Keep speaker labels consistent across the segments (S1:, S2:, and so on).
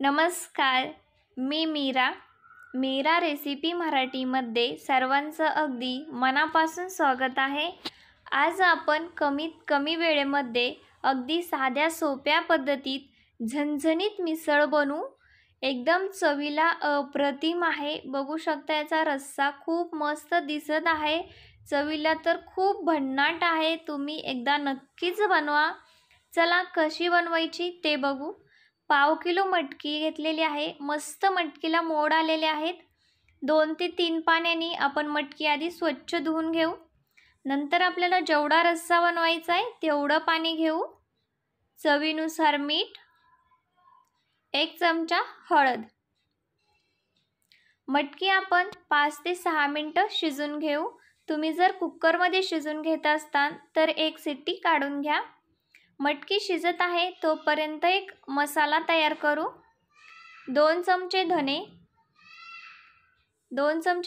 S1: नमस्कार, मी मीरा रेसिपी मराठीमध्ये सर्वांचं अगदी मनापासून स्वागत आहे। आज आपण कमीत कमी वेळेमध्ये अगदी साध्या सोप्या पद्धतीत झणझणीत मिसळ बनवू। एकदम चवीला अप्रतिम आहे। बघू शकता याचा रस्सा खूप मस्त दिसत आहे, चवीला तर खूप भन्नाट आहे। तुम्ही एकदा नक्कीच बनवा। चला कशी बनवायची ते बघू। पाव किलो मटकी घेतलेली आहे। मस्त मटकीला मोड आलेले आहेत। 2 ते 3 पाण्याने आपण मटकी आधी स्वच्छ धुवून घेऊ। नंतर आपल्याला जेवढा रस्सा बनवायचा आहे तेवढं पाणी घेऊ। चवीनुसार मीठ, 1 चमचा हळद। मटकी आपण 5 ते 6 मिनिटं शिजून घेऊ। तुम्ही जर कुकरमध्ये शिजून घेत असताल तर 1 शिट्टी काढून घ्या। मटकी शिजत आहे तोपर्यंत एक मसाला तयार करू। 2 चमचे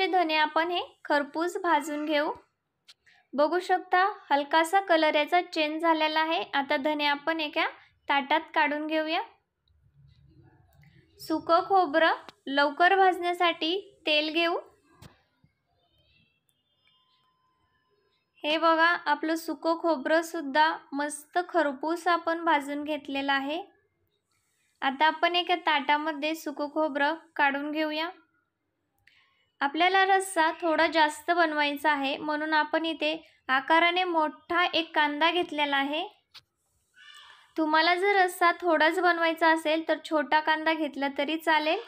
S1: धने आपण हे खरपूस भाजून घेऊ। बघू शकता हलकासा कलर याचा चेंज झालेला आहे। आता धने आपण एका ताटात काढून घेऊया। सुकं खोबरं लवकर भाजण्यासाठी तेल घेऊ। हे बघा आपलं सुकं खोबरं सुद्धा मस्त खरपूस आपण भाजून घेतलेलं आहे। आता आपण एका ताटामध्ये सुकं खोबरं काढून घेऊया। आपल्याला रस्सा थोडा जास्त बनवायचा आहे म्हणून आपण इथे आकाराने मोठा एक कांदा घेतलेला आहे। तुम्हाला जर रस्सा थोडाच बनवायचा असेल तर छोटा कांदा घेतला तरी चालेल।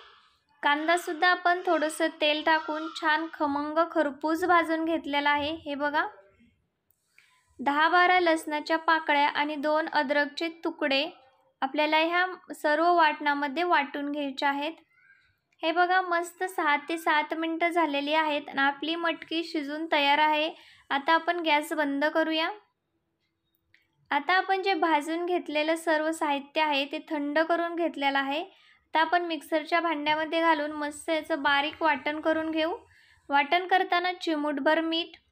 S1: कांदा सुद्धा आपण थोडंसं तेल टाकून छान खमंग खरपूस भाजून घेतलेला आहे। हे बघा 10-12 लसणाच्या पाकळ्या आणि 2 अद्रकचे तुकडे आपल्याला ह्या सर्व वाटणामध्ये वाटून घ्यायचे आहेत। हे बघा मस्त 6 ते 7 मिनिटं झालेली आहेत आणि आपली मटकी शिजून तयार आहे। आता आपण गॅस बंद करूया। आता आपण जे भाजून घेतलेलं सर्व साहित्य आहे ते थंड करून घेतलेलं आहे। आता आपण मिक्सरच्या भांड्यामध्ये घालून मस्त याचं बारीक वाटण करून घेऊ। वाटण करताना चिमूटभर मीठ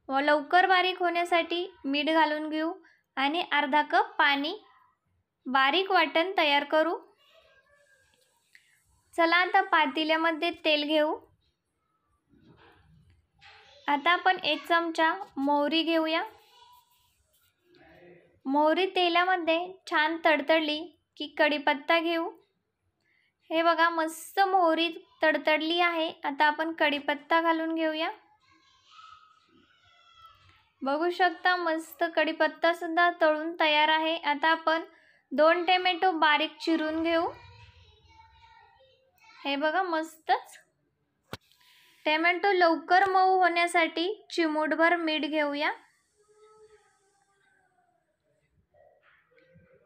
S1: व लवकर बारीक होण्यासाठी मीठ घालून घेऊ आणि अर्धा कप पाणी। बारीक वाटण तयार करू। चला आता पातेल्यामध्ये तेल घेऊ। आता आपण 1 चमचा मोहरी घेऊया। मोहरी तेलामध्ये छान तडतडली की कढीपत्ता घेऊ। हे बघा मस्त मोहरी तडतडली आहे। आता आपण कढीपत्ता घालून घेऊया। बघू शकता मस्त कढीपत्ता सुद्धा तळून तयार आहे। आता आपण 2 टोमॅटो बारीक चिरून घेऊ। हे बघा मस्तच टोमॅटो लवकर मऊ होण्यासाठी चिमूटभर मीठ घेऊया।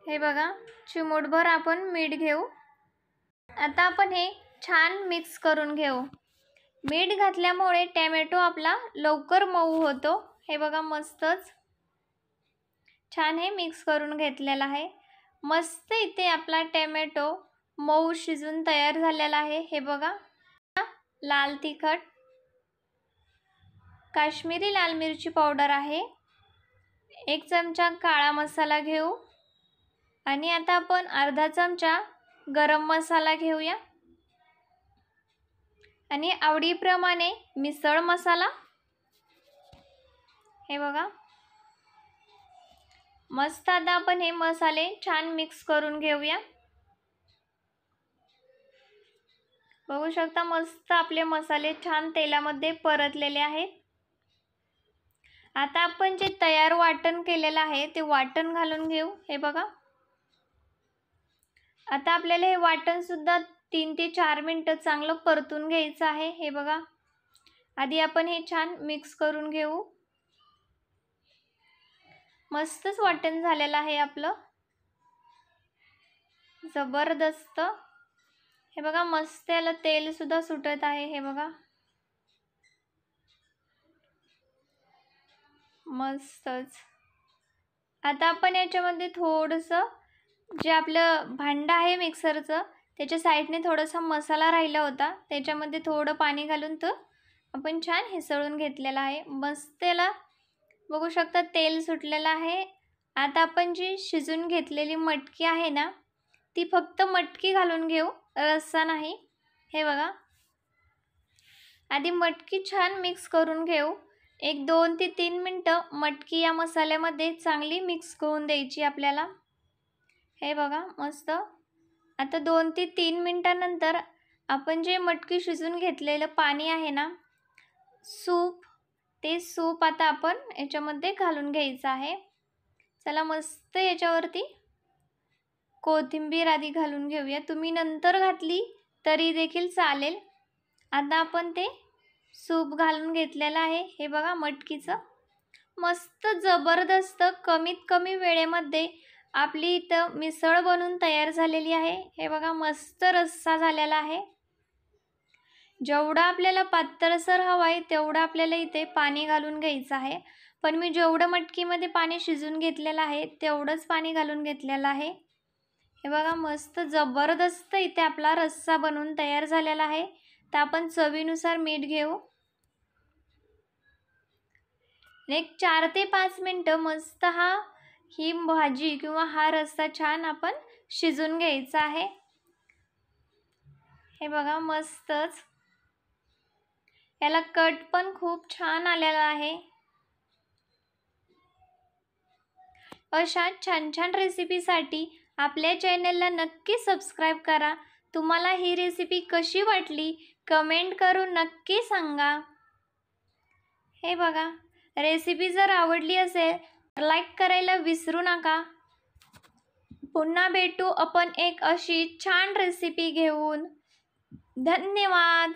S1: हे बघा चिमूटभर आपण मीठ घेऊ। आता आपण हे छान मिक्स करून घेऊ। मीठ घातल्यामुळे टोमॅटो आपला लवकर मऊ होतो। हे बघा मस्तच छान हे मिक्स करून घेतलेला आहे। मस्त इथे आपला टोमॅटो मऊ शिजून तयार झालेला आहे। हे बघा लाल तिखट, काश्मीरी लाल मिरची पावडर आहे, 1 चमचा काळा मसाला घेऊ आणि आता आपण अर्धा चमचा गरम मसाला घेऊया आणि आवडीप्रमाणे मिसळ मसाला। हे बघा मस्त आता आपण हे मसाले छान मिक्स करून घेऊया। बघू शकता मस्त आपले मसाले छान तेलामध्ये परतलेले आहेत। आता आपण जे तयार वाटण केलेलं आहे ते वाटण घालून घेऊ। हे बघा आता आपल्याला हे वाटण सुद्धा 3 ते 4 मिनिटं चांगलं परतून घ्यायचं आहे। हे बघा आधी आपण हे छान मिक्स करून घेऊ। मस्तच वाटण झालेलं आहे आपलं जबरदस्त। हे बघा मस्त याला तेल सुद्धा सुटत आहे। हे बघा मस्तच। आता आपण याच्यामध्ये थोडंसं जे आपलं भांडं आहे मिक्सरचं त्याच्या साईडने थोडासा मसाला राहिला होता त्याच्यामध्ये थोडं पाणी घालून तो आपण छान हिसळून घेतलेला आहे। मस्त याला बघू शकता तेल सुटलेलं आहे। आता आपण जी शिजून घेतलेली मटकी आहे ना ती फक्त मटकी घालून घेऊ, रस्सा नाही. हे बघा, आधी मटकी छान मिक्स करून घेऊ. एक 2 ते 3 मिनटं मटकी या मसाल्यामध्ये चांगली मिक्स करून द्यायची आपल्याला. हे बघा मस्त. आता 2 ते 3 मिनटानंतर आपण जे मटकी शिजून घेतलेलं पाणी आहे ना, सूप, ते सूप आता आपण याच्यामध्ये घालून घ्यायचं आहे. चला मस्त याच्यावरती कोथिंबीर आधी घालून घेऊया. तुम्ही नंतर घातली तरी देखील चालेल. आता आपण ते सूप घालून घेतलेलं आहे. हे बघा मटकीचं मस्त जबरदस्त कमीत कमी वेळेमध्ये आपली इथं मिसळ बनून तयार झालेली आहे. हे बघा मस्त रस्सा झालेला आहे. जेवढा आपल्याला पातळसर हवा आहे तेवढं आपल्याला इथे पाणी घालून घ्यायचं आहे. पण मी जेवढं मटकीमध्ये पाणी शिजून घेतलेलं आहे तेवढंच पाणी घालून घेतलेलं आहे. हे बघा मस्त जबरदस्त इथे आपला रस्सा बनवून तयार झालेला आहे. तर आपण चवीनुसार मीठ घेऊ. एक 4 ते 5 मिनटं मस्त ही भाजी किंवा हा रस्सा छान आपण शिजून घ्यायचा आहे. हे बघा मस्तच याला कट पण खूप छान आलेला आहे. अशा छान छान रेसिपीसाठी आपल्या चॅनलला नक्की सबस्क्राईब करा. तुम्हाला ही रेसिपी कशी वाटली कमेंट करून नक्की सांगा. हे बघा, रेसिपी जर आवडली असेल तर लाईक करायला विसरू नका. पुन्हा भेटू आपण एक अशी छान रेसिपी घेऊन. धन्यवाद.